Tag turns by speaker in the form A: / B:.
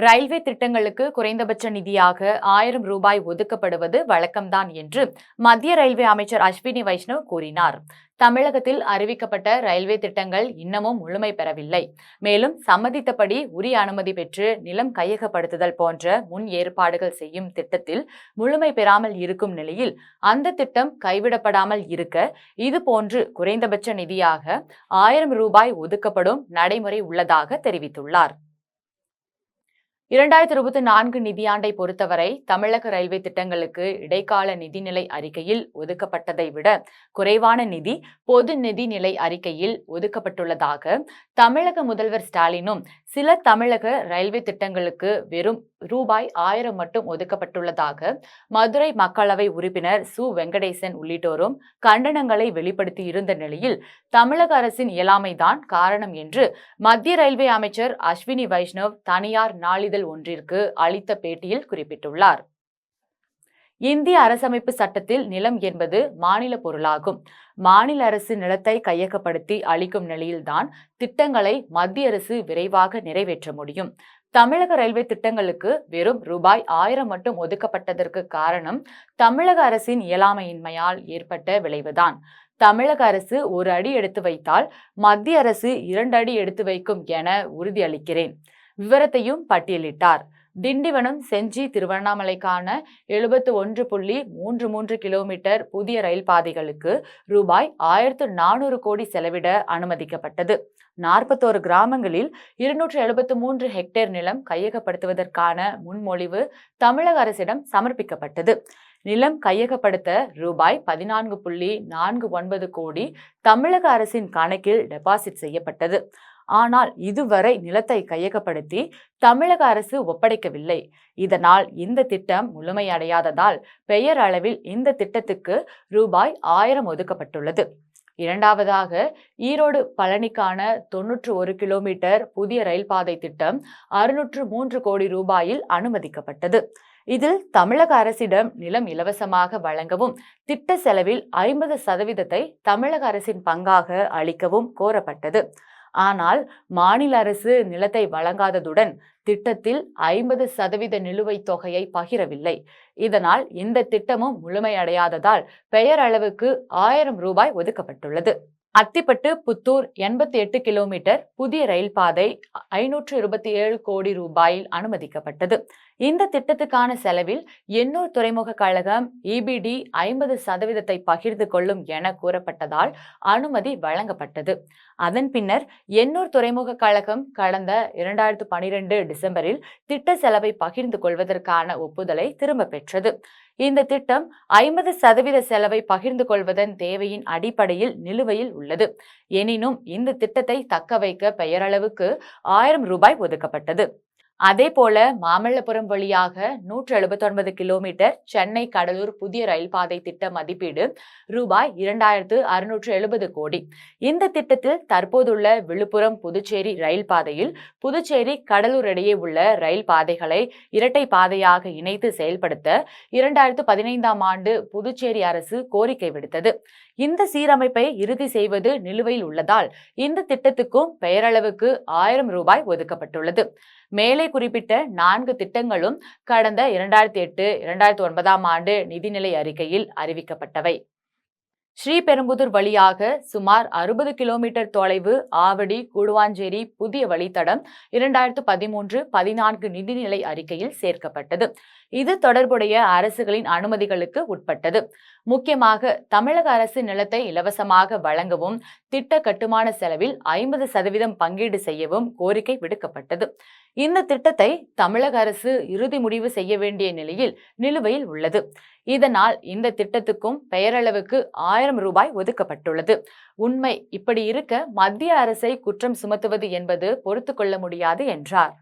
A: Railway திட்டங்களுக்கு குறைந்தபட்ச நிதியாக 1000 ரூபாய் ஒதுக்கப்படுவது வழக்கம்தான் என்று மத்திய ரயில்வே அமைச்சர் அஸ்வினி வைஷ்ணவ் கூறினார். தமிழகத்தில் அறிவிக்கப்பட்ட ரயில்வே திட்டங்கள் இன்னமும் முழுமை பெறவில்லை. மேலும் சம்மதித்தபடி உரிய அனுமதி பெற்று நிலம் கையகப்படுத்துதல் போன்ற முன் ஏற்பாடுகள் செய்யும் திட்டத்தில் முழுமை பெறாமல் இருக்கும் நிலையில் அந்த திட்டம் கைவிடப்படாமல் இருக்க இதுபோன்று குறைந்தபட்ச நிதியாக 1000 ரூபாய் ஒதுக்கப்படும் நடைமுறை உள்ளதாக தெரிவித்துள்ளார். 2024 நிதியாண்டை பொறுத்தவரை தமிழக ரயில்வே திட்டங்களுக்கு இடைக்கால நிதிநிலை அறிக்கையில் ஒதுக்கப்பட்டதை விட குறைவான நிதி பொது நிதிநிலை அறிக்கையில் ஒதுக்கப்பட்டுள்ளதாக தமிழக முதல்வர் ஸ்டாலினும் சில தமிழக ரயில்வே திட்டங்களுக்கு வெறும் ரூபாய் 1000 மட்டும் ஒதுக்கப்பட்டுள்ளதாக மதுரை மக்களவை உறுப்பினர் சு வெங்கடேசன் உள்ளிட்டோரும் கண்டனங்களை வெளிப்படுத்தி இருந்த நிலையில் தமிழக அரசின் இயலாமைதான் காரணம் என்று மத்திய ரயில்வே அமைச்சர் அஸ்வினி வைஷ்ணவ் தனியார் நாளிதழ் ஒன்றிற்கு அளித்த பேட்டியில் குறிப்பிட்டுள்ளார். இந்திய அரசமைப்பு சட்டத்தில் நிலம் என்பது மாநில பொருளாகும். மாநில அரசு நிலத்தை கையகப்படுத்தி அளிக்கும் நிலையில்தான் திட்டங்களை மத்திய அரசு விரைவாக நிறைவேற்ற முடியும். தமிழக ரயில்வே திட்டங்களுக்கு வெறும் ரூபாய் 1000 மட்டும் ஒதுக்கப்பட்டதற்கு காரணம் தமிழக அரசின் இயலாமையின்மையால் ஏற்பட்ட விளைவுதான். தமிழக அரசு ஒரு அடி எடுத்து வைத்தால் மத்திய அரசு 2 அடி எடுத்து வைக்கும் என உறுதியளிக்கிறேன். விவரத்தையும் பட்டியலிட்டார். திண்டிவனம் செஞ்சி திருவண்ணாமலைக்கான 71.33 கிலோமீட்டர் புதிய ரயில் பாதைகளுக்கு ரூபாய் 1400 கோடி செலவிட அனுமதிக்கப்பட்டது. 41 கிராமங்களில் 273 ஹெக்டேர் நிலம் கையகப்படுத்துவதற்கான முன்மொழிவு தமிழக அரசிடம் சமர்ப்பிக்கப்பட்டது. நிலம் கையகப்படுத்த ரூபாய் 14.49 கோடி தமிழக அரசின் கணக்கில் டெபாசிட் செய்யப்பட்டது. ஆனால் இதுவரை நிலத்தை கையகப்படுத்தி தமிழக அரசு ஒப்படைக்கவில்லை. இதனால் இந்த திட்டம் முழுமையடையாததால் பெயர் அளவில் இந்த திட்டத்துக்கு ரூபாய் 1000 ஒதுக்கப்பட்டுள்ளது. இரண்டாவதாக ஈரோடு பழனிக்கான 91 கிலோமீட்டர் புதிய ரயில் பாதை திட்டம் 603 கோடி ரூபாயில் அனுமதிக்கப்பட்டது. இதில் தமிழக அரசிடம் நிலம் இலவசமாக வழங்கவும் திட்ட செலவில் 50% தமிழக அரசின் பங்காக அளிக்கவும் கோரப்பட்டது. ஆனால் மாநில அரசு நிலத்தை வழங்காததுடன் திட்டத்தில் 50% நிலுவைத் தொகையை பகிரவில்லை. இதனால் இந்த திட்டமும் முழுமையடையாததால் பெயர் அளவுக்கு 1000 ரூபாய் ஒதுக்கப்பட்டுள்ளது. அத்திப்பட்டு புத்தூர் 88 கிலோமீட்டர் புதிய ரயில் பாதை 527 கோடி ரூபாயில் அனுமதிக்கப்பட்டது. இந்த திட்டத்துக்கான செலவில் எண்ணூர் துறைமுக கழகம் EBD 50% பகிர்ந்து கொள்ளும் என கூறப்பட்டதால் அனுமதி வழங்கப்பட்டது. அதன் பின்னர் எண்ணூர் துறைமுக கழகம் கடந்த 2012 டிசம்பரில் திட்ட செலவை பகிர்ந்து கொள்வதற்கான ஒப்புதலை திரும்ப பெற்றது. இந்த திட்டம் 50% செலவை பகிர்ந்து கொள்வதன் தேவையின் அடிப்படையில் நிலுவையில் உள்ளது. எனினும் இந்த திட்டத்தை தக்க வைக்க பெயரளவுக்கு 1000 ரூபாய் ஒதுக்கப்பட்டது. அதேபோல மாமல்லபுரம் வழியாக 179 கிலோமீட்டர் சென்னை கடலூர் புதிய ரயில் பாதை திட்ட மதிப்பீடு ரூபாய் 2670 கோடி. இந்த திட்டத்தில் தற்போதுள்ள விழுப்புரம் புதுச்சேரி ரயில் பாதையில் புதுச்சேரி கடலூர் இடையே உள்ள ரயில் பாதைகளை இரட்டை பாதையாக இணைத்து செயல்படுத்த 2015ஆம் ஆண்டு புதுச்சேரி அரசு கோரிக்கை விடுத்தது. இந்த சீரமைப்பை இறுதி செய்வது நிலுவையில் உள்ளதால் இந்த திட்டத்துக்கும் பெயரளவுக்கு 1000 ரூபாய் ஒதுக்கப்பட்டுள்ளது. மேலே குறிப்பிட்ட 4 திட்டங்களும் கடந்த 2008, 2009ஆம் ஆண்டு நிதிநிலை அறிக்கையில் அறிவிக்கப்பட்டவை. ஸ்ரீபெரும்புதூர் வழியாக சுமார் 60 கிலோமீட்டர் தொலைவு ஆவடி கூடுவாஞ்சேரி புதிய வழித்தடம் 2013-14 நிதிநிலை அறிக்கையில் சேர்க்கப்பட்டது. இது தொடர்புடைய அரசுகளின் அனுமதிகளுக்கு உட்பட்டது. முக்கியமாக தமிழக அரசு நிலத்தை இலவசமாக வழங்கவும் திட்ட கட்டுமான செலவில் 50% பங்கீடு செய்யவும் கோரிக்கை விடுக்கப்பட்டது. இந்த திட்டத்தை தமிழக அரசு இறுதி முடிவு செய்ய வேண்டிய நிலையில் நிலுவையில் உள்ளது. இதனால் இந்த திட்டத்துக்கும் பெயரளவுக்கு 1000 ரூபாய் ஒதுக்கப்பட்டுள்ளது. உண்மை இப்படி இருக்க மத்திய அரசை குற்றம் சுமத்துவது என்பது பொறுத்து கொள்ள முடியாது என்றார்.